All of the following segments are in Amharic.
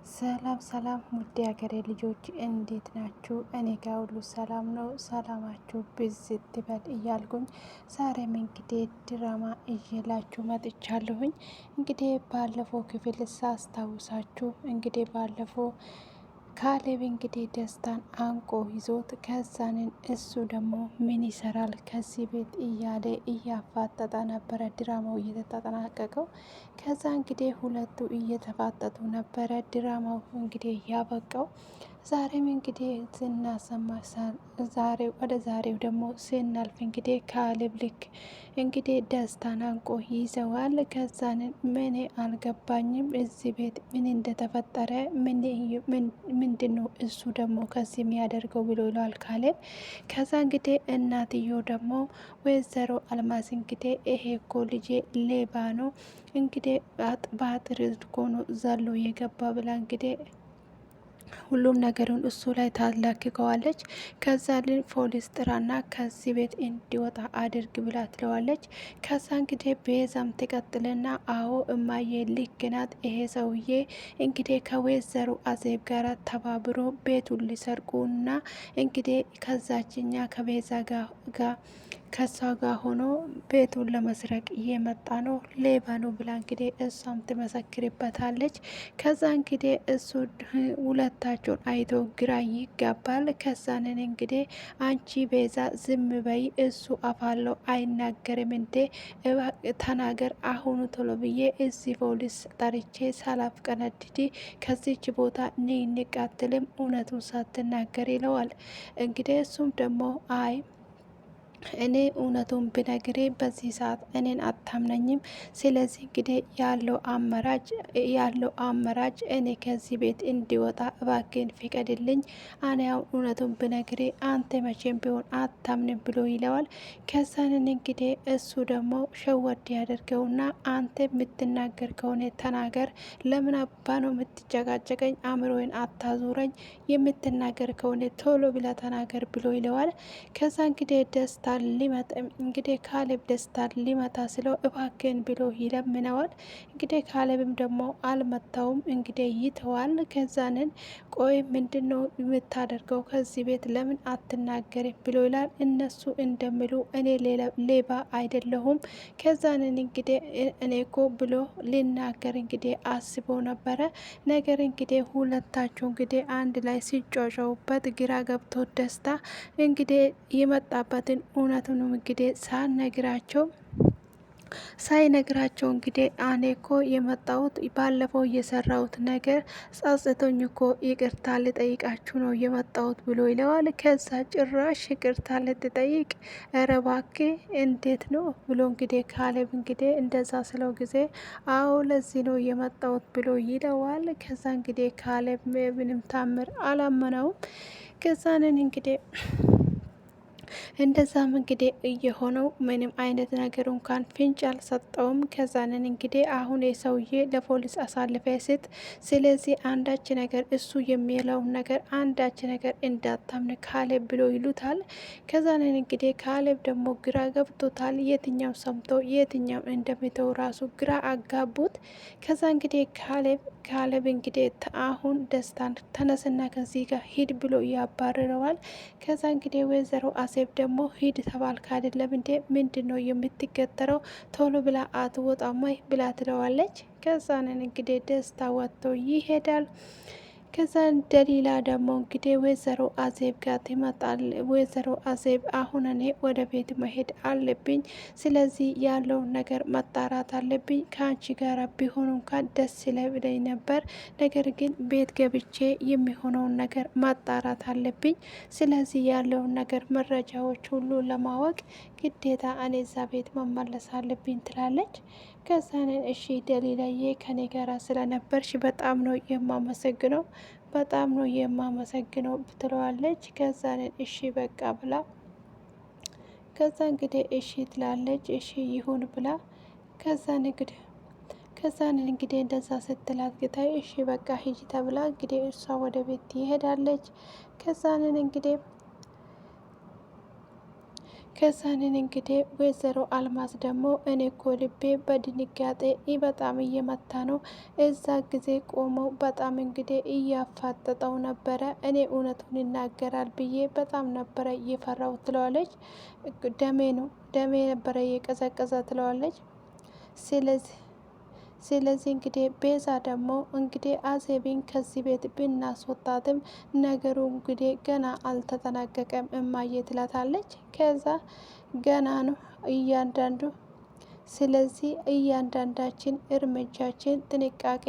ሰላም ሰላም ውድ ሀገሬ ልጆች እንዴት ናችሁ? እኔ ጋር ሁሉ ሰላም ነው። ሰላማችሁ ብዝት ይበል እያልኩኝ ዛሬም እንግዲህ ድራማ እየላችሁ መጥቻለሁኝ። እንግዲህ ባለፈው ክፍል ሳስታውሳችሁ እንግዲህ ባለፈው ካሌብ እንግዲህ ደስታን አንቆ ይዞት ከዛንን እሱ ደግሞ ምን ይሰራል ከዚህ ቤት እያለ እያፋጠጠ ነበረ ድራማው እየተጠናቀቀው። ከዛ እንግዲህ ሁለቱ እየተፋጠጡ ነበረ ድራማው እንግዲህ ያበቃው። ዛሬም እንግዲህ ስናሰማ ዛሬው ደግሞ ስናልፍ እንግዲህ ካሌብ ልክ እንግዲህ ደስታን አንቆ ይዘዋል። ከዛንን ምን አልገባኝም እዚህ ቤት ምን እንደተፈጠረ ምንድን ነው እሱ ደግሞ ከዚህ የሚያደርገው ብሎ ይለዋል ካሌብ። ከዛ እንግዲህ እናትየው ደግሞ ወይዘሮ አልማዝ እንግዲህ ይሄ እኮ ልጄ ሌባ ነው እንግዲህ በአጥር እኮ ነው ዘሎ የገባ ብላ እንግዲህ ሁሉም ነገሩን እሱ ላይ ታላክከዋለች። ከዛ ልን ፖሊስ ጥራና ከዚህ ቤት እንዲወጣ አድርግ ብላ ትለዋለች። ከዛ እንግዲህ ቤዛም ትቀጥልና አዎ እማዬ ልክ ናት፣ ይሄ ሰውዬ እንግዲህ ከወይዘሮ አዜብ ጋር ተባብሮ ቤቱን ሊሰርቁና እንግዲህ ከዛችኛ ከቤዛ ጋር ከሷ ጋር ሆኖ ቤቱን ለመስረቅ እየመጣ ነው፣ ሌባ ነው ብላ እንግዲህ እሷም ትመሰክርበታለች። ከዛ እንግዲህ እሱ ሁለታቸውን አይቶ ግራ ይጋባል። ከዛንን እንግዲህ አንቺ ቤዛ ዝም በይ፣ እሱ አፋለው አይናገርም እንዴ ተናገር አሁኑ ቶሎ ብዬ እዚህ ፖሊስ ጠርቼ ሳላፍ ቀነድዲ ከዚች ቦታ ንቃትልም እውነቱን ሳትናገር ይለዋል። እንግዲህ እሱም ደግሞ አይ እኔ እውነቱን ብነግሬ በዚህ ሰዓት እኔን አታምነኝም። ስለዚህ እንግዲህ ያለው አማራጭ እኔ ከዚህ ቤት እንዲወጣ እባክን ፍቀድልኝ። አኔያው እውነቱን ብነግሬ አንተ መቼም ቢሆን አታምንም ብሎ ይለዋል። ከዛንን እንግዲህ እሱ ደግሞ ሸወድ ያደርገውና አንተ የምትናገር ከሆነ ተናገር፣ ለምን አባ ነው የምትጨቃጨቀኝ? አእምሮዬን አታዙረኝ፣ የምትናገር ከሆነ ቶሎ ብላ ተናገር ብሎ ይለዋል። ከዛ እንግዲህ ደስታ ሊመጣ እንግዲህ ካሌብ ደስታ ሊመታ ስለው እባክን ብሎ ይለምነዋል። እንግዲህ ካሌብም ደግሞ አልመታውም እንግዲህ ይተዋል። ከዛንን ቆይ ምንድን ነው የምታደርገው ከዚህ ቤት ለምን አትናገርም ብሎ ይላል። እነሱ እንደሚሉ እኔ ሌባ አይደለሁም። ከዛንን እንግዲህ እኔ እኮ ብሎ ሊናገር እንግዲህ አስቦ ነበረ። ነገር እንግዲህ ሁለታቸው እንግዲህ አንድ ላይ ሲጫጫውበት ግራ ገብቶ ደስታ እንግዲህ የመጣበትን እውነቱንም እንግዲህ ሳይነግራቸው እንግዲህ እኔ እኮ የመጣሁት ባለፈው የሰራሁት ነገር ጸጽቶኝ እኮ ይቅርታ ልጠይቃችሁ ነው የመጣሁት ብሎ ይለዋል። ከዛ ጭራሽ ይቅርታ ልትጠይቅ ኧረ እባክህ እንዴት ነው ብሎ እንግዲህ ካሌብ እንግዲህ እንደዛ ስለው ጊዜ አዎ ለዚህ ነው የመጣሁት ብሎ ይለዋል። ከዛ እንግዲህ ካሌብ ምንም ታምር አላመነውም። ከዛንን እንግዲህ እንደዛም እንግዲህ እየሆነው ምንም አይነት ነገር እንኳን ፍንጭ አልሰጠውም። ከዛንን እንግዲህ አሁን የሰውዬ ለፖሊስ አሳልፈ ስጥ፣ ስለዚህ አንዳች ነገር እሱ የሚለውን ነገር አንዳች ነገር እንዳታምን ካሌብ ብሎ ይሉታል። ከዛንን እንግዲህ ካሌብ ደግሞ ግራ ገብቶታል። የትኛው ሰምቶ የትኛው እንደሚተው ራሱ ግራ አጋቡት። ከዛ እንግዲህ ካሌብ እንግዲህ አሁን ደስታን ተነስና ከዚህ ጋር ሂድ ብሎ ያባርረዋል። ከዛ እንግዲህ ወይዘሮ አሴብ ደግሞ ሂድ ተባልክ አይደለም እንዴ ምንድን ነው የምትገተረው? ቶሎ ብላ አትወጣም ወይ ብላ ትለዋለች። ከዛንን እንግዲህ ደስታ ወጥቶ ይሄዳል። ከዛ ደሊላ ደግሞ እንግዲህ ወይዘሮ አዜብ ጋር ትመጣል። ወይዘሮ አዜብ አሁን እኔ ወደ ቤት መሄድ አለብኝ፣ ስለዚህ ያለውን ነገር መጣራት አለብኝ። ከአንቺ ጋር ቢሆን እንኳን ደስ ይለኝ ነበር፣ ነገር ግን ቤት ገብቼ የሚሆነውን ነገር ማጣራት አለብኝ። ስለዚህ ያለውን ነገር መረጃዎች ሁሉ ለማወቅ ግዴታ እኔ እዛ ቤት መመለስ አለብኝ ትላለች። ከዛንን እሺ ደሊላዬ ከኔ ጋር ስለነበርሽ በጣም ነው የማመሰግነው፣ በጣም ነው የማመሰግነው ትለዋለች። ከዛንን እሺ በቃ ብላ ከዛ እንግዲህ እሺ ትላለች። እሺ ይሁን ብላ ከዛንን እንግዲህ እንደዛ ስትላት ግታይ እሺ በቃ ሂጂ ተብላ እንግዲህ እሷ ወደ ቤት ትሄዳለች። ከዛንን እንግዲህ ወይዘሮ አልማዝ ደግሞ እኔ እኮ ልቤ በድንጋጤ በጣም እየመታ ነው። እዛ ጊዜ ቆመው በጣም እንግዲህ እያፋጠጠው ነበረ። እኔ እውነቱን ይናገራል ብዬ በጣም ነበረ እየፈራው ትለዋለች። ደሜ ነበረ እየቀዘቀዘ ትለዋለች። ስለዚህ እንግዲህ ቤዛ ደግሞ እንግዲህ አዜብን ከዚህ ቤት ብናስወጣትም ነገሩ እንግዲህ ገና አልተጠናቀቀም እማዬ ትላታለች። ከዛ ገና ነው እያንዳንዱ ስለዚህ እያንዳንዳችን እርምጃችን ጥንቃቄ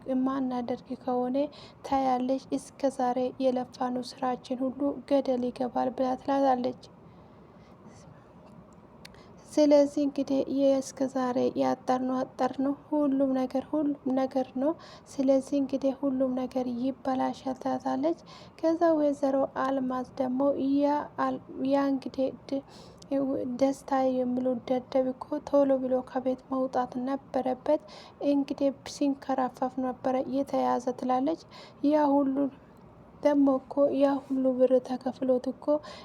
የማናደርግ ከሆነ ታያለች፣ እስከ ዛሬ የለፋኑ ስራችን ሁሉ ገደል ይገባል ብላ ትላታለች። ስለዚህ እንግዲህ እስከ ዛሬ ያጠርነው ሁሉም ነገር ነው። ስለዚህ እንግዲህ ሁሉም ነገር ይበላሻል ትላታለች። ከዛ ወይዘሮ አልማዝ ደግሞ ያ እንግዲህ ደስታ የሚሉ ደደብ እኮ ቶሎ ብሎ ከቤት መውጣት ነበረበት። እንግዲህ ሲንከራፈፍ ነበረ የተያዘ ትላለች። ያ ሁሉ ደግሞ እኮ ያ ሁሉ ብር ተከፍሎት እኮ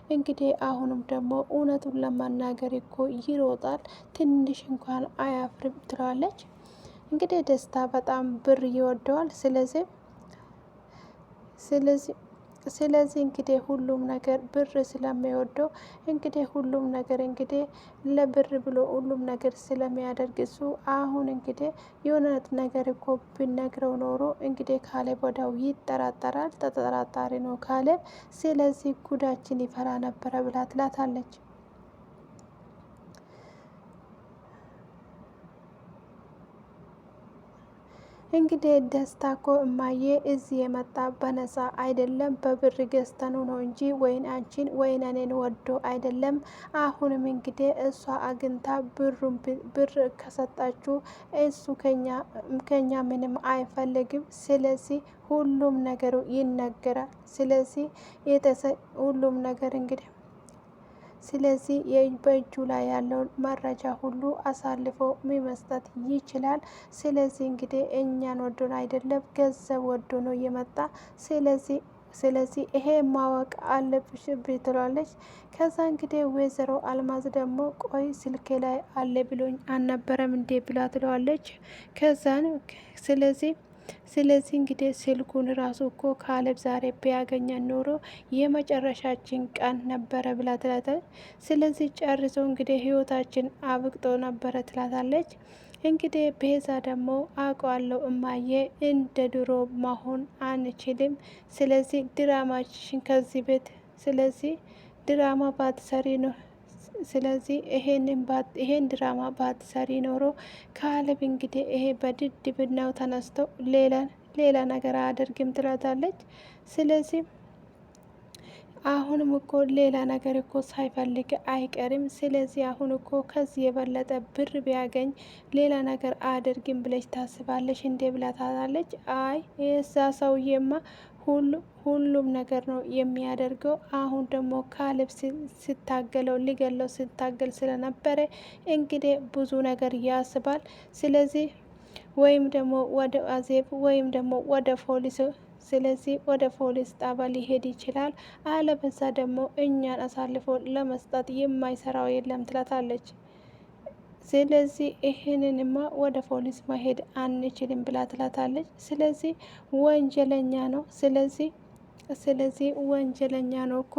እንግዲህ አሁንም ደግሞ እውነቱን ለማናገር እኮ ይሮጣል፣ ትንሽ እንኳን አያፍርም ትለዋለች። እንግዲህ ደስታ በጣም ብር ይወደዋል። ስለዚህ እንግዲህ ሁሉም ነገር ብር ስለሚወደው እንግዲህ ሁሉም ነገር እንግዲህ ለብር ብሎ ሁሉም ነገር ስለሚያደርግ እሱ አሁን እንግዲህ የእውነት ነገር እኮ ቢነግረው ኖሮ እንግዲህ ካሌብ ወዲያው ይጠራጠራል። ተጠራጣሪ ነው ካሌብ። ስለዚህ ጉዳችን ይፈራ ነበረ ብላ ትላታለች። እንግዲህ ደስታ እኮ እማዬ እዚህ የመጣ በነፃ አይደለም፣ በብር ገዝተኑ ነው እንጂ ወይን አንቺን ወይን እኔን ወዶ አይደለም። አሁንም እንግዲህ እሷ አግኝታ ብር ከሰጣችሁ እሱ ከኛ ምንም አይፈልግም። ስለዚህ ሁሉም ነገሩ ይነገራል። ስለዚህ ሁሉም ነገር እንግዲህ ስለዚህ በእጁ ላይ ያለውን መረጃ ሁሉ አሳልፎ መስጠት ይችላል። ስለዚህ እንግዲህ እኛን ወዶን አይደለም ገንዘብ ወዶ ነው የመጣ። ስለዚህ ይሄ ማወቅ አለብሽ ትላለች። ከዛ እንግዲህ ወይዘሮ አልማዝ ደግሞ ቆይ ስልኬ ላይ አለ ብሎኝ አልነበረም እንዴ ብላ ትለዋለች። ከዛን ስለዚህ እንግዲህ ስልኩን ራሱ እኮ ካሌብ ዛሬ ቢያገኘን ኖሮ የመጨረሻችን ቀን ነበረ ብላ ትላታለች። ስለዚህ ጨርሶ እንግዲህ ህይወታችን አብቅቶ ነበረ ትላታለች። እንግዲህ ቤዛ ደግሞ አውቀዋለሁ እማዬ እንደ ድሮ መሆን አንችልም። ስለዚህ ድራማችን ከዚህ ቤት ስለዚህ ድራማ ባትሰሪ ነው ስለዚህ ይሄን ድራማ ባትሰሪ ኖሮ ካሌብ እንግዲህ ይሄ በድድብናው ተነስቶ ሌላ ነገር አያደርግም ትላታለች። ስለዚህ አሁንም እኮ ሌላ ነገር እኮ ሳይፈልግ አይቀርም። ስለዚህ አሁን እኮ ከዚህ የበለጠ ብር ቢያገኝ ሌላ ነገር አያደርግም ብለሽ ታስባለሽ እንዴ ብላ ታላለች። አይ የዛ ሰውዬማ ሁሉም ነገር ነው የሚያደርገው። አሁን ደግሞ ካሌብ ስታገለው ሊገለው ስታገል ስለነበረ እንግዲህ ብዙ ነገር ያስባል። ስለዚህ ወይም ደግሞ ወደ አዜብ ወይም ደግሞ ወደ ፖሊስ ስለዚህ ወደ ፖሊስ ጣቢያ ሊሄድ ይችላል። አለበዛ ደግሞ እኛን አሳልፎ ለመስጠት የማይሰራው የለም ትላታለች። ስለዚህ ይህንንማ ወደ ፖሊስ መሄድ አንችልም ብላ ትላታለች። ስለዚህ ወንጀለኛ ነው። ስለዚህ ወንጀለኛ ነው እኮ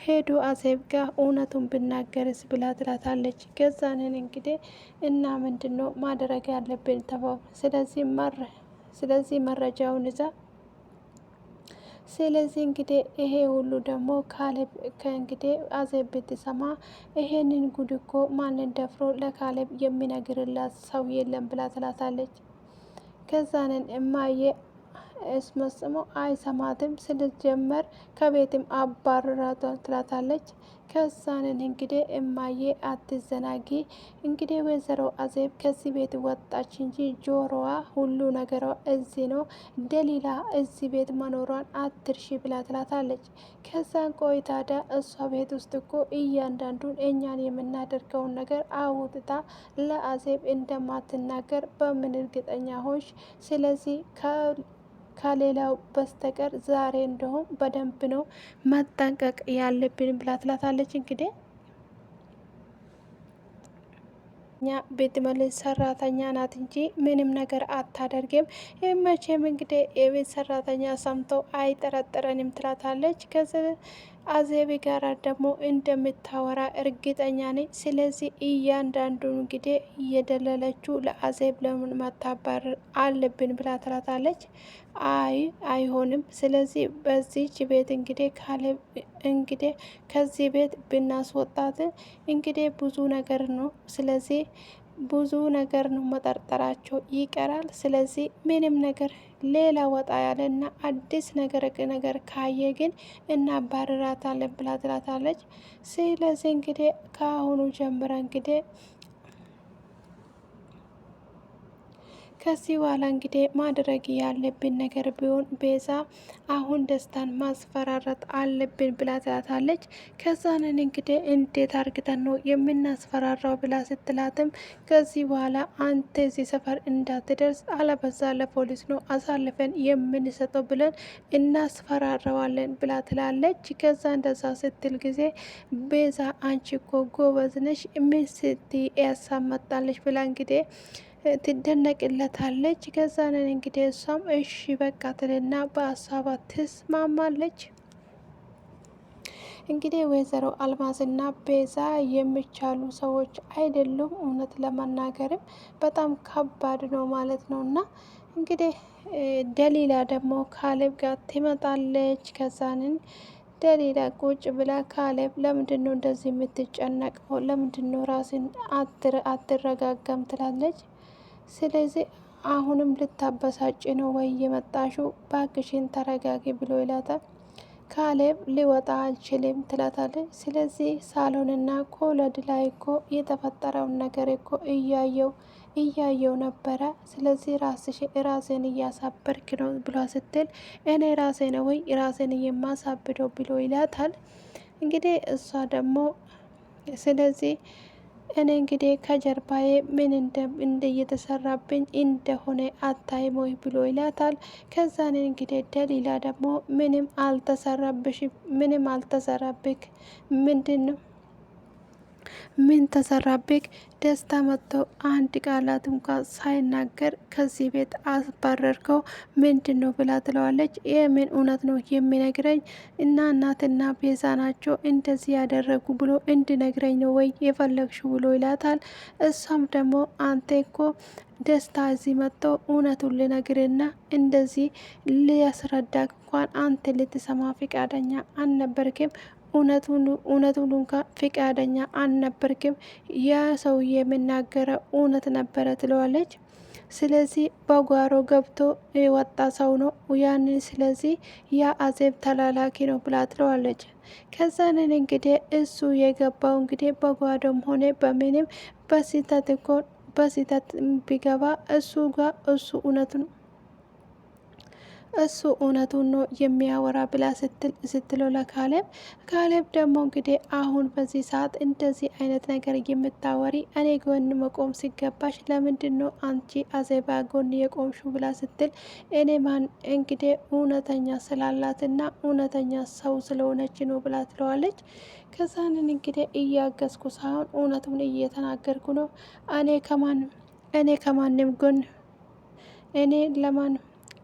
ሄዱ አዜብ ጋር እውነቱን ብናገርስ ብላ ትላታለች። ገዛንን እንግዲህ እና ምንድን ነው ማድረግ ያለብን ተባው። ስለዚህ መረጃውን ይዛ ስለዚህ እንግዲህ ይሄ ሁሉ ደግሞ ካሌብ ከእንግዲህ አዜብ ብትሰማ ይሄንን ጉድ እኮ ማንን ደፍሮ ለካሌብ የሚነግርላት ሰው የለም ብላ ትላታለች። ከዛንን እማዬ እስመስሞ አይሰማትም ስለጀመር ከቤትም አባርራቷ ትላታለች። ከዛንን እንግዲህ እማዬ አትዘናጊ፣ እንግዲህ ወይዘሮ አዜብ ከዚህ ቤት ወጣች እንጂ ጆሮዋ ሁሉ ነገሯ እዚህ ነው፣ ደሊላ እዚህ ቤት መኖሯን አትርሺ ብላ ትላታለች። ከዛን ቆይ ታዲያ እሷ ቤት ውስጥ እኮ እያንዳንዱን እኛን የምናደርገውን ነገር አውጥታ ለአዜብ እንደማትናገር በምን እርግጠኛ ሆንሽ? ስለዚህ ከሌላው በስተቀር ዛሬ እንደውም በደንብ ነው መጠንቀቅ ያለብን ብላ ትላታለች። እንግዲህ ብትመልስ ሰራተኛ ናት እንጂ ምንም ነገር አታደርግም። መቼም እንግዲህ የቤት ሰራተኛ ሰምቶ አይጠረጥረንም ትላታለች። ከዚህ አዜብ ጋር ደግሞ እንደምታወራ እርግጠኛ ነኝ። ስለዚህ እያንዳንዱ እንግዲህ እየደለለችው ለአዜብ ለምን ማታባረር አለብን ብላ ትላታለች። አይሆንም። ስለዚህ በዚች ቤት እንግዲህ ካሌብ እንግዲህ ከዚህ ቤት ብናስወጣት እንግዲህ ብዙ ነገር ነው። ስለዚህ ብዙ ነገር ነው መጠርጠራቸው ይቀራል። ስለዚህ ምንም ነገር ሌላ ወጣ ያለና አዲስ ነገር ካየ ግን እናባርራታለን ብላ ትላታለች። ስለዚህ እንግዲህ ከአሁኑ ጀምረ እንግዲህ ከዚህ በኋላ እንግዲህ ማድረግ ያለብን ነገር ቢሆን ቤዛ አሁን ደስታን ማስፈራራት አለብን ብላ ትላታለች። ከዛንን እንግዲህ እንዴት አርግተን ነው የምናስፈራራው ብላ ስትላትም ከዚህ በኋላ አንተ እዚህ ሰፈር እንዳትደርስ አለበዛ ለፖሊስ ነው አሳልፈን የምንሰጠው ብለን እናስፈራረዋለን ብላ ትላለች። ከዛ እንደዛ ስትል ጊዜ ቤዛ አንቺ እኮ ጎበዝ ነሽ ምን ስትይ ያሳመጣለች ብላ እንግዲህ ትደነቅለታለች። ከዛንን እንግዲህ እሷም እሺ በቃ ትልና በሀሳቧ ትስማማለች። እንግዲህ ወይዘሮ አልማዝና ቤዛ የሚቻሉ ሰዎች አይደሉም። እውነት ለመናገርም በጣም ከባድ ነው ማለት ነው። እና እንግዲህ ደሊላ ደግሞ ካሌብ ጋር ትመጣለች። ከዛንን ደሊላ ቁጭ ብላ ካሌብ ለምንድን ነው እንደዚህ የምትጨነቀው? ለምንድን ነው ራስን አትረጋጋም? ትላለች። ስለዚህ አሁንም ልታበሳጭ ነው ወይ የመጣሽው? ባክሽን ተረጋጊ ብሎ ይላታል። ካሌብ ሊወጣ አልችልም ትላታለች። ስለዚህ ሳሎንና ኮለድ ላይ እኮ የተፈጠረውን ነገር እኮ እያየው ነበረ። ስለዚህ ራሴን እያሳበርክ ነው ብሎ ስትል እኔ ራሴ ነው ወይ ራሴን የማሳብደው ብሎ ይላታል። እንግዲህ እሷ ደግሞ ስለዚህ እኔ እንግዲህ ከጀርባዬ ምን እየተሰራብኝ እንደሆነ አታይም ወይ ብሎ ይላታል። ከዛን እንግዲህ ደሊላ ደግሞ ምንም አልተሰራብሽ፣ ምንም አልተሰራብክ፣ ምንድን ነው ምን ተሰራብክ? ደስታ መጥቶ አንድ ቃላት እንኳን ሳይናገር ከዚህ ቤት አስባረርከው ምንድን ነው ብላ ትለዋለች። ይህ ምን እውነት ነው የሚነግረኝ? እና እናትና ቤዛ ናቸው እንደዚህ ያደረጉ ብሎ እንድነግረኝ ነው ወይ የፈለግሽው ብሎ ይላታል። እሷም ደግሞ አንተ እኮ ደስታ እዚህ መጥቶ እውነቱን ልነግርና እንደዚህ ሊያስረዳክ እንኳን አንተ ልትሰማ ፍቃደኛ አልነበርክም። እውነቱን እንኳን ፍቃደኛ አልነበርክም። ያ ሰውዬ የምናገረው እውነት ነበረ ትለዋለች። ስለዚህ በጓሮ ገብቶ የወጣ ሰው ነው ያንን። ስለዚህ ያ አዜብ ተላላኪ ነው ብላ ትለዋለች። ከዛንን እንግዲህ እሱ የገባው እንግዲህ በጓዶም ሆነ በምንም በስህተት እኮ በስህተት ቢገባ እሱ ጋር እሱ እውነቱን ነው የሚያወራ ብላ ስትለው ለካሌብ ካሌብ ደግሞ እንግዲህ አሁን በዚህ ሰዓት እንደዚህ አይነት ነገር የምታወሪ እኔ ጎን መቆም ሲገባሽ ለምንድን ነው አንቺ አዜባ ጎን የቆምሹ ብላ ስትል እኔ ማን እንግዲህ እውነተኛ ስላላትና እውነተኛ ሰው ስለሆነች ነው ብላ ትለዋለች። ከዛንን እንግዲህ እያገዝኩ ሳይሆን እውነቱን እየተናገርኩ ነው። እኔ ከማንም ጎን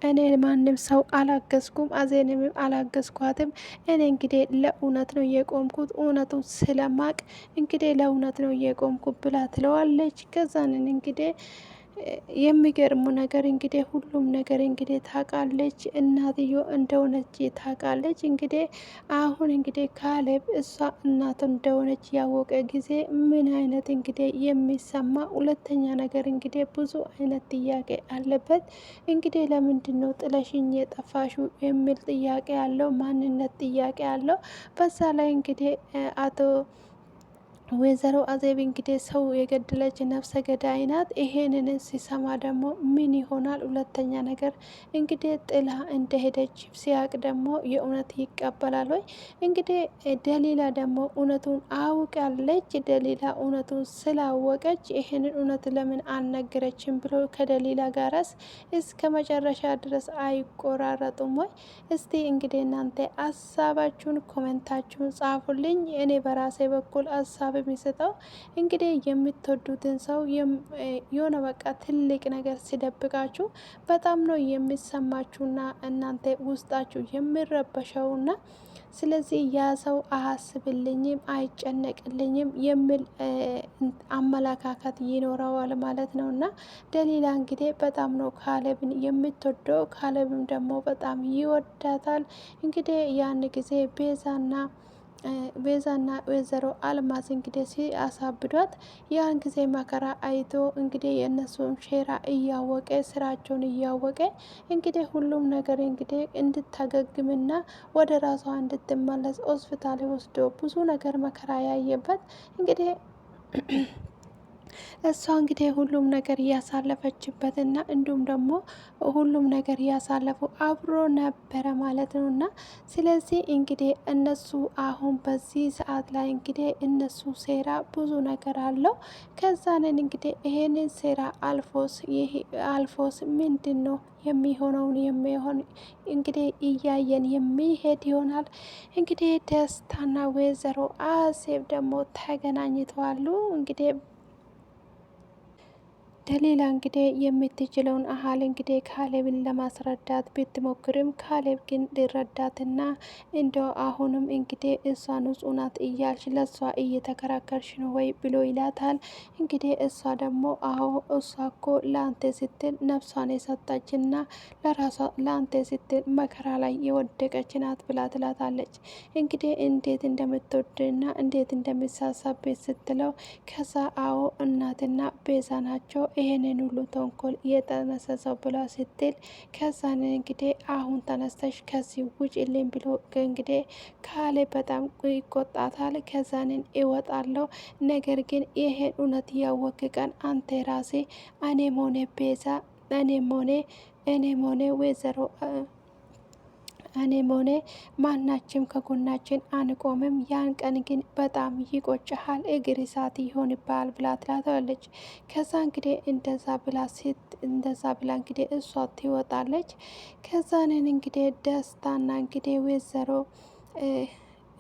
እኔ ማንም ሰው አላገዝኩም፣ አዜንም አላገዝኳትም። እኔ እንግዲህ ለእውነት ነው የቆምኩት፣ እውነቱ ስለማቅ እንግዲህ ለእውነት ነው የቆምኩት ብላ ትለዋለች። ከዛንን እንግዲህ የሚገርሙ ነገር እንግዲህ ሁሉም ነገር እንግዲህ ታውቃለች። እናትዮ እንደሆነች ታውቃለች። እንግዲህ አሁን እንግዲህ ካሌብ እሷ እናት እንደሆነች ያወቀ ጊዜ ምን አይነት እንግዲህ የሚሰማ ሁለተኛ ነገር እንግዲህ ብዙ አይነት ጥያቄ አለበት። እንግዲህ ለምንድን ነው ጥለሽኝ የጠፋሹ የሚል ጥያቄ አለው። ማንነት ጥያቄ አለው። በዛ ላይ እንግዲህ ወይዘሮ አዜብ እንግዲህ ሰው የገደለች ነፍሰ ገዳይ ናት። ይሄንን ሲሰማ ደግሞ ምን ይሆናል? ሁለተኛ ነገር እንግዲህ ጥላ እንደሄደች ሲያቅ ደግሞ የእውነት ይቀበላል ወይ? እንግዲህ ደሊላ ደግሞ እውነቱን አውቃለች። ደሊላ እውነቱን ስላወቀች ይሄንን እውነት ለምን አልነገረችም ብሎ ከደሊላ ጋርስ እስከ መጨረሻ ድረስ አይቆራረጡም ወይ? እስቲ እንግዲህ እናንተ ሀሳባችሁን ኮሜንታችሁን ጻፉልኝ። እኔ በራሴ በኩል ሀሳብ የሚሰጠው እንግዲህ የምትወዱትን ሰው የሆነ በቃ ትልቅ ነገር ሲደብቃችሁ በጣም ነው የሚሰማችሁና እናንተ ውስጣችሁ የሚረበሸውና ስለዚህ ያ ሰው አያስብልኝም አይጨነቅልኝም የሚል አመለካከት ይኖረዋል ማለት ነው። እና ደሊላ እንግዲህ በጣም ነው ካሌብን የምትወደው፣ ካሌብም ደግሞ በጣም ይወዳታል። እንግዲህ ያን ጊዜ ቤዛና ወይዘሮ አልማዝ እንግዲህ ሲያሳብዷት ያን ጊዜ መከራ አይቶ እንግዲህ የእነሱን ሼራ እያወቀ ስራቸውን እያወቀ እንግዲህ ሁሉም ነገር እንግዲህ እንድታገግምና ወደ ራሷ እንድትመለስ ሆስፒታል ወስዶ ብዙ ነገር መከራ ያየበት እንግዲህ እሷ እንግዲህ ሁሉም ነገር እያሳለፈችበትና እንዲሁም ደግሞ ሁሉም ነገር እያሳለፉ አብሮ ነበረ ማለት ነው። እና ስለዚህ እንግዲህ እነሱ አሁን በዚህ ሰዓት ላይ እንግዲህ እነሱ ሴራ ብዙ ነገር አለው። ከዛንን እንግዲህ ይሄንን ሴራ አልፎስ ምንድን ነው የሚሆነውን የሚሆን እንግዲህ እያየን የሚሄድ ይሆናል። እንግዲህ ደስታና ወይዘሮ አሴብ ደግሞ ተገናኝተዋሉ። እንግዲህ ደሊላ እንግዲህ የምትችለውን አህል እንግዲህ ካሌብን ለማስረዳት ብትሞክርም ካሌብ ግን ሊረዳትና እንደው አሁንም እንግዲህ እሷ ንጹህ ናት እያልሽ ለእሷ እየተከራከርሽ ነው ወይ ብሎ ይላታል። እንግዲህ እሷ ደግሞ አዎ እሷ እኮ ለአንተ ስትል ነፍሷን የሰጣችና ለራሷ ለአንተ ስትል መከራ ላይ የወደቀች ናት ብላ ትላታለች። እንግዲህ እንዴት እንደምትወድና እንዴት እንደምሳሳቤት ስትለው ከዛ አዎ እናትና ቤዛ ናቸው ይሄንን ሁሉ ተንኮል የጠነሰሰው ብላ ስትል ከዛን እንግዲህ አሁን ተነስተሽ ከዚህ ውጭልኝ ብሎ እንግዲህ ካሌብ በጣም ይቆጣታል። ከዛንን እወጣለሁ ነገር ግን ይሄን እውነት ያወቅ ቀን አንተ ራሴ እኔም ሆነ ቤዛ እኔም ሆነ ወይዘሮ እኔም ሆነ ማናችም ከጎናችን አንቆምም። ያን ቀን ግን በጣም ይቆጭሃል፣ እግር እሳት ይሆንብሃል ብላ ትላታለች። ከዛ እንግዲህ እንደዛ ብላ እንግዲህ እሷ ትወጣለች። ከዛንን እንግዲህ ደስታና እንግዲህ ወይዘሮ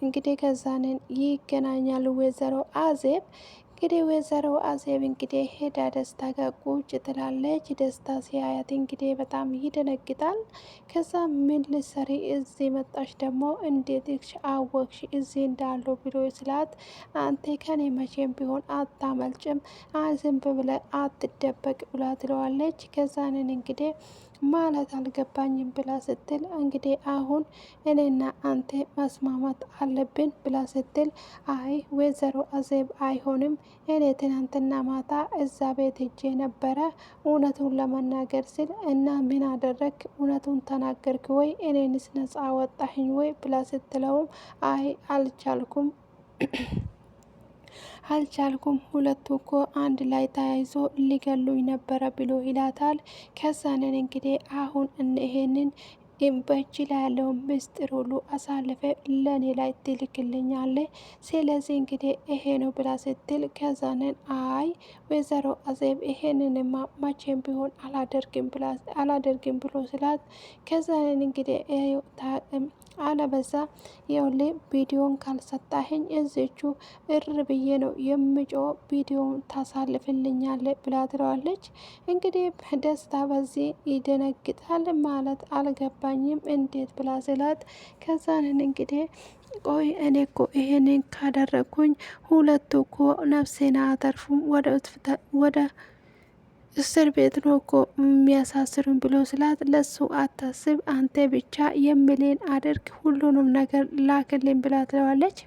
እንግዲህ ከዛንን ይገናኛሉ። ወይዘሮ አዜብ እንግዲህ ወይዘሮ አዜብ እንግዲህ ሄዳ ደስታ ጋር ቁጭ ትላለች። ደስታ ሲያያት እንግዲህ በጣም ይደነግጣል። ከዛ ምን ልትሰሪ እዚህ መጣሽ ደግሞ እንዴት አወቅሽ እዚህ እንዳለው ብሎ ስላት አንተ ከኔ መቼም ቢሆን አታመልጭም ዝም ብለህ አትደበቅ ብላ ትለዋለች። ከዛንን እንግዲህ ማለት አልገባኝም ብላ ስትል እንግዲህ አሁን እኔና አንተ መስማማት አለብን ብላ ስትል አይ ወይዘሮ አዜብ አይሆንም፣ እኔ ትናንትና ማታ እዛ ቤት ሄጄ ነበረ እውነቱን ለመናገር ስል እና ምን አደረግ እውነቱን ተናገርክ ወይ እኔንስ ነጻ ወጣህኝ ወይ ብላ ስትለውም አይ አልቻልኩም ሁለቱ እኮ አንድ ላይ ተያይዞ ሊገሉኝ ነበረ ብሎ ይላታል። ከዛንን እንግዲህ አሁን ይሄንን በእጅ ላይ ያለውን ምስጢር ሁሉ አሳልፈ ለእኔ ላይ ትልክልኛለ። ስለዚህ እንግዲህ ይሄ ነው ብላ ስትል ከዛንን አይ ወይዘሮ አዜብ ይሄንንማ መቼም ቢሆን አላደርግም ብሎ ስላት ከዛንን እንግዲህ አለበዛ የውሌ ቪዲዮን ካልሰጣህኝ እዚቹ እር ብዬ ነው የምጮ ቪዲዮን ታሳልፍልኛለ ብላ ትለዋለች። እንግዲህ በደስታ በዚህ ይደነግጣል። ማለት አልገባኝም እንዴት ብላ ስላት ከዛንን እንግዲህ ቆይ እኔ እኮ ይሄንን ካደረግኩኝ ሁለቱ እኮ ነፍሴን አተርፉም ወደ እስር ቤት ነው እኮ የሚያሳስሩን ብሎ ስላት ለሱ አታስብ አንተ ብቻ የሚሌን አድርግ ሁሉንም ነገር ላክልኝ ብላ ትለዋለች።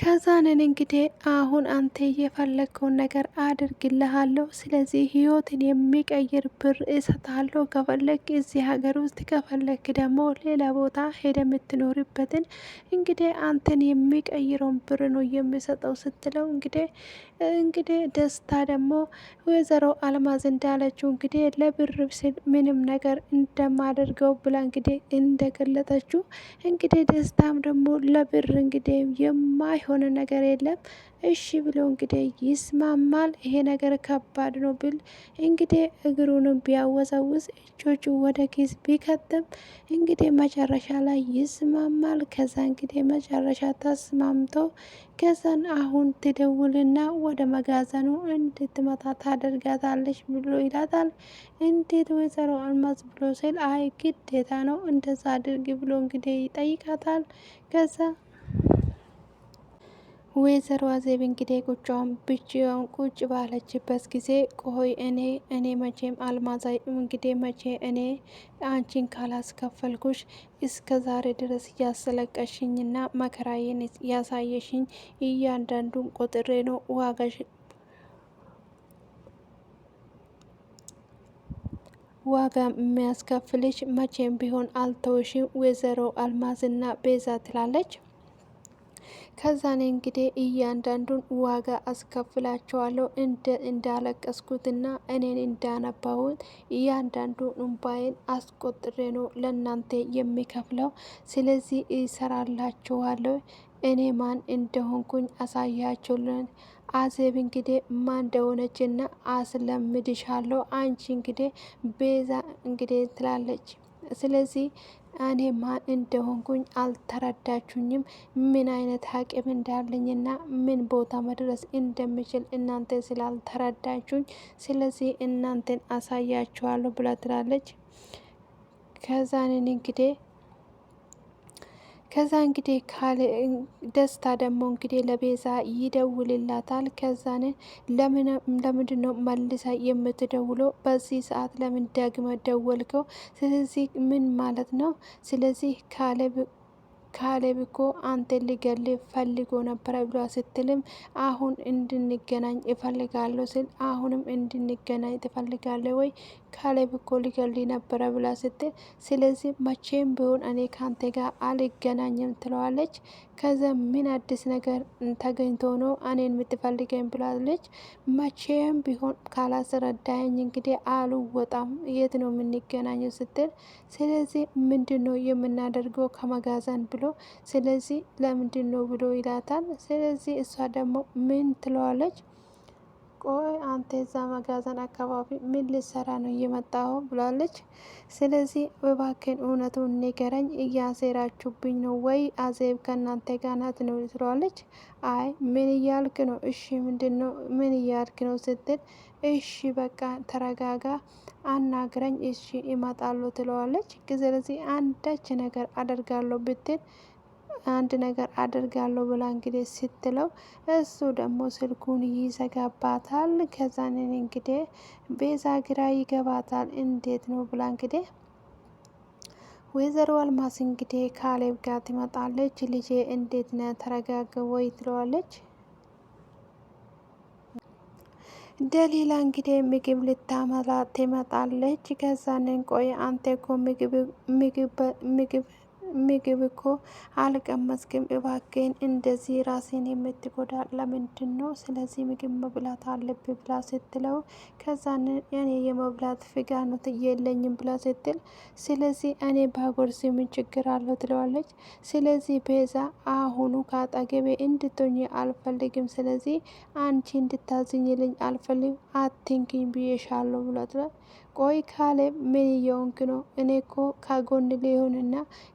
ከዛንን እንግዲህ አሁን አንተ የፈለግከውን ነገር አድርግልሃለሁ፣ ስለዚህ ህይወትን የሚቀይር ብር እሰጥሃለሁ፣ ከፈለግ እዚህ ሀገር ውስጥ ከፈለግ ደግሞ ሌላ ቦታ ሄደ የምትኖርበትን እንግዲህ አንተን የሚቀይረውን ብር ነው የሚሰጠው ስትለው እንግዲህ ደስታ ደግሞ ወይዘሮ አልማዝ እንዳለችው እንግዲህ ለብር ስል ምንም ነገር እንደማደርገው ብላ እንግዲህ እንደገለጠችው እንግዲህ ደስታም ደግሞ ለብር እንግዲህ ማይሆን ነገር የለም። እሺ ብሎ እንግዲህ ይስማማል። ይሄ ነገር ከባድ ነው ብል እንግዲህ እግሩንም ቢያወዛውዝ እጆቹ ወደ ኪስ ቢከትም እንግዲህ መጨረሻ ላይ ይስማማል። ከዛ እንግዲህ መጨረሻ ተስማምቶ ከዛን አሁን ትደውልና ወደ መጋዘኑ እንድትመጣ ታደርጋታለች ብሎ ይላታል። እንዴት ወይዘሮ አልማዝ ብሎ ሲል አይ ግዴታ ነው እንደዛ አድርጊ ብሎ እንግዲህ ይጠይቃታል። ከዛ ወይዘሮ አዜብ እንግዲህ ብቻዋን ቁጭ ባለችበት ጊዜ ቆይ እኔ መቼም አልማዛ እንግዲህ መቼ እኔ አንቺን ካላስከፈልኩሽ እስከ ዛሬ ድረስ እያስለቀሽኝና መከራዬን ያሳየሽኝ እያንዳንዱን ቆጥሬ ነው ዋጋ የሚያስከፍልሽ መቼም ቢሆን አልተውሽም ወይዘሮ አልማዝና ቤዛ ትላለች። ከዛኔ እንግዲህ እያንዳንዱን ዋጋ አስከፍላቸዋለሁ እንዳለቀስኩትና እኔን እንዳነባሁት እያንዳንዱ እንባዬን አስቆጥሬ ነው ለእናንተ የሚከፍለው። ስለዚህ ይሰራላችኋለሁ። እኔ ማን እንደሆንኩኝ አሳያችሁልን። አዜብ እንግዲህ ማን እንደሆነችና አስለምድሻለሁ። አንቺ እንግዲህ ቤዛ እንግዲህ ትላለች። ስለዚህ እኔ ማን እንደሆንኩኝ አልተረዳችሁኝም። ምን አይነት አቅም እንዳለኝና ምን ቦታ መድረስ እንደምችል እናንተ ስላልተረዳችሁኝ፣ ስለዚህ እናንተን አሳያችኋለሁ ብላ ትላለች። ከዛ እንግዲህ ደስታ ደግሞ እንግዲህ ለቤዛ ይደውልላታል። ከዛን ለምንድን ነው መልሳ የምትደውለው? በዚህ ሰዓት ለምን ደግመ ደወልከው? ስለዚህ ምን ማለት ነው? ስለዚህ ካሌብ እኮ አንተን ሊገል ፈልጎ ነበረ ብሏ ስትልም አሁን እንድንገናኝ እፈልጋለሁ ስል አሁንም እንድንገናኝ ትፈልጋለህ ወይ? ካሌብ እኮ ሊገል ነበረ ብላ ስትል ስለዚህ መቼም ቢሆን እኔ ካንተ ጋር አልገናኝም ትለዋለች። ከዛ ምን አዲስ ነገር ተገኝቶ ነው እኔን የምትፈልገኝ ብላለች። መቼም ቢሆን ካላስረዳኝ እንግዲህ አልወጣም፣ የት ነው የምንገናኘው ስትል ስለዚህ ምንድን ነው የምናደርገው ከመጋዘን ብሎ ስለዚህ ለምንድን ነው ብሎ ይላታል። ስለዚህ እሷ ደግሞ ምን ትለዋለች? ቆይ አንተ እዛ መጋዘን አካባቢ ምን ልሰራ ነው እየመጣው ብላለች። ስለዚህ እባክን እውነቱን ንገረኝ፣ እያሴራችሁብኝ ነው ወይ? አዜብ ከእናንተ ጋር ናት ነው ትለዋለች። አይ ምን እያልክ ነው? እሺ ምንድን ነው ምን እያልክ ነው ስትል እሺ በቃ ተረጋጋ፣ አናግረኝ፣ እሺ ይመጣሉ ትለዋለች። ስለዚህ አንዳች ነገር አደርጋለሁ ብትል አንድ ነገር አደርጋለሁ ብላ እንግዲህ ስትለው እሱ ደግሞ ስልኩን ይዘጋባታል። ከዛን እንግዲህ ቤዛ ግራ ይገባታል። እንዴት ነው ብላ እንግዲህ ወይዘሮ አልማዝ እንግዲህ ካሌብ ጋር ትመጣለች። ልጄ እንዴት ነ ተረጋጋ ወይ ትለዋለች። ደሊላ እንግዲህ ምግብ ልታመላ ትመጣለች። ከዛንን ቆይ አንተ እኮ ምግብ እኮ አልቀመስክም፣ እባክህን እንደዚህ ራሴን የምትጎዳ ለምንድን ነው? ስለዚህ ምግብ መብላት አለብ ብላ ስትለው ከዛን እኔ የመብላት ፍቃድ የለኝም ብላ ስትል ስለዚህ እኔ ባጎርስ ምን ችግር አለው ትለዋለች። ስለዚህ ቤዛ አሁኑ ከአጠገቤ እንድትሆኝ አልፈልግም፣ ስለዚህ አንቺ እንድታዝኝልኝ አልፈልግም፣ አትንኪኝ ብዬሻለሁ ብሏት ቆይ ካሌብ ምን እየሆንክ ነው? እኔ እኮ ከጎን ሊሆንና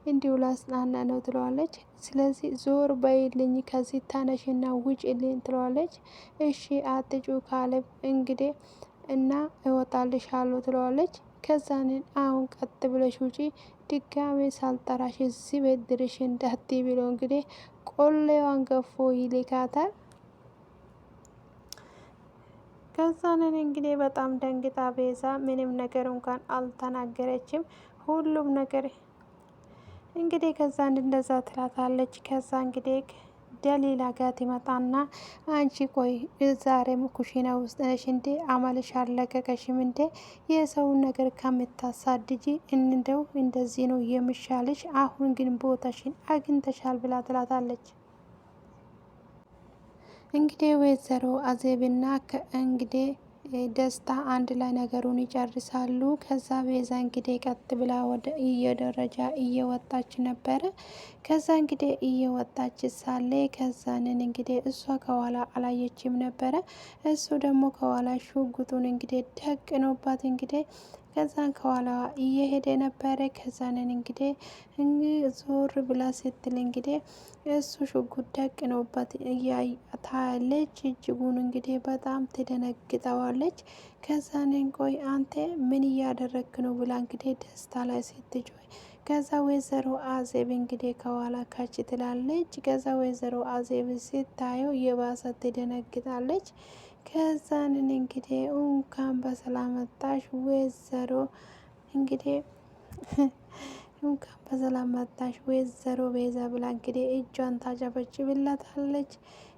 እንዲሁ ላጽናና ነው ትለዋለች። ስለዚህ ዞር በይልኝ ከዚህ ተነሽና ውጭልኝ ትለዋለች። እሺ አትጩ ካሌብ እንግዲህ እና እወጣልሻለሁ ትለዋለች። ከዛንን አሁን ቀጥ ብለሽ ውጪ፣ ድጋሜ ሳልጠራሽ እዚህ ቤት ድርሽ እንዳትይ ብሎ እንግዲህ ቆሌዋን ገፎ ይልካታል። ከዛንን እንግዲህ በጣም ደንግጣ ቤዛ ምንም ነገር እንኳን አልተናገረችም። ሁሉም ነገር እንግዲህ ከዛ እንደዛ ትላታለች። ከዛ እንግዲህ ደሊላ ጋር ትመጣና አንቺ ቆይ ዛሬም ኩሽና ውስጥ ነሽ እንዴ? አመልሽ አለቀቀሽም እንዴ? የሰውን ነገር ከምታሳድጂ እንደው እንደዚህ ነው የሚሻልሽ። አሁን ግን ቦታሽን አግኝተሻል ብላ ትላታለች። እንግዲህ ወይዘሮ አዜብና እንግዲህ ደስታ አንድ ላይ ነገሩን ይጨርሳሉ። ከዛ ቤዛ እንግዲህ ቀጥ ብላ ወደ እየደረጃ እየወጣች ነበረ። ከዛ እንግዲህ እየወጣች ሳለ ከዛንን እንግዲህ እሷ ከኋላ አላየችም ነበረ። እሱ ደግሞ ከኋላ ሽጉጡን እንግዲህ ደቅኖባት እንግዲህ ከዛን ከኋላዋ እየሄደ ነበረ። ከዛንን እንግዲህ ዞር ብላ ስትል እንግዲህ እሱ ሽጉጥ ደቅኖባት ታያለች። እጅጉን እንግዲህ በጣም ትደነግጠዋለች። ከዛንን ቆይ አንተ ምን እያደረክ ነው ብላ እንግዲህ ደስታ ላይ ስትጮህ ከዛ ወይዘሮ አዜብ እንግዲህ ከኋላ ካች ትላለች። ከዛ ወይዘሮ አዜብ ስታየው የባሰ ትደነግጣለች። ከዛንን እንግዲህ እንኳን በሰላም መጣሽ ወይዘሮ እንግዲህ እንኳን በሰላም መጣሽ ወይዘሮ ቤዛ ብላ እንግዲህ እጇን ታጨበጭብላታለች።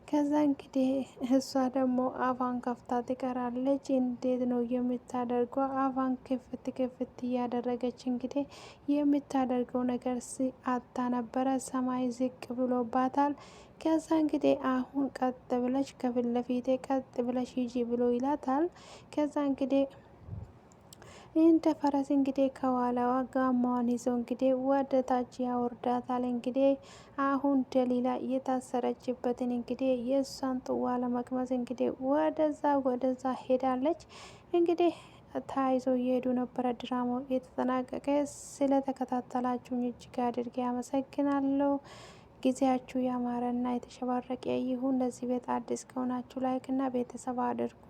ከዛ እንግዲህ እሷ ደግሞ አፋን ከፍታ ትቀራለች። እንዴት ነው የምታደርገው? አፋን ክፍት ክፍት እያደረገች እንግዲህ የምታደርገው ነገር አታ ነበረ። ሰማይ ዝቅ ብሎባታል። ከዛ እንግዲህ አሁን ቀጥ ብለሽ ከፊት ለፊቴ ቀጥ ብለሽ ሂጂ ብሎ ይላታል። ከዛ እንግዲህ እንደ ፈረስ እንግዲህ ከኋላዋ ጋማዋን ይዘው እንግዲህ ወደ ታች ያወርዳታል። እንግዲህ አሁን ደሊላ የታሰረችበትን እንግዲህ የእሷን ጥዋ ለመቅመስ እንግዲህ ወደዛ ሄዳለች። እንግዲህ ተያይዞ እየሄዱ ነበረ። ድራማው የተጠናቀቀ። ስለተከታተላችሁኝ እጅግ አድርጌ አመሰግናለሁ። ጊዜያችሁ ያማረና የተሸባረቀ ይሁን። ለዚህ ቤት አዲስ ከሆናችሁ ላይክ እና ቤተሰብ አድርጉ።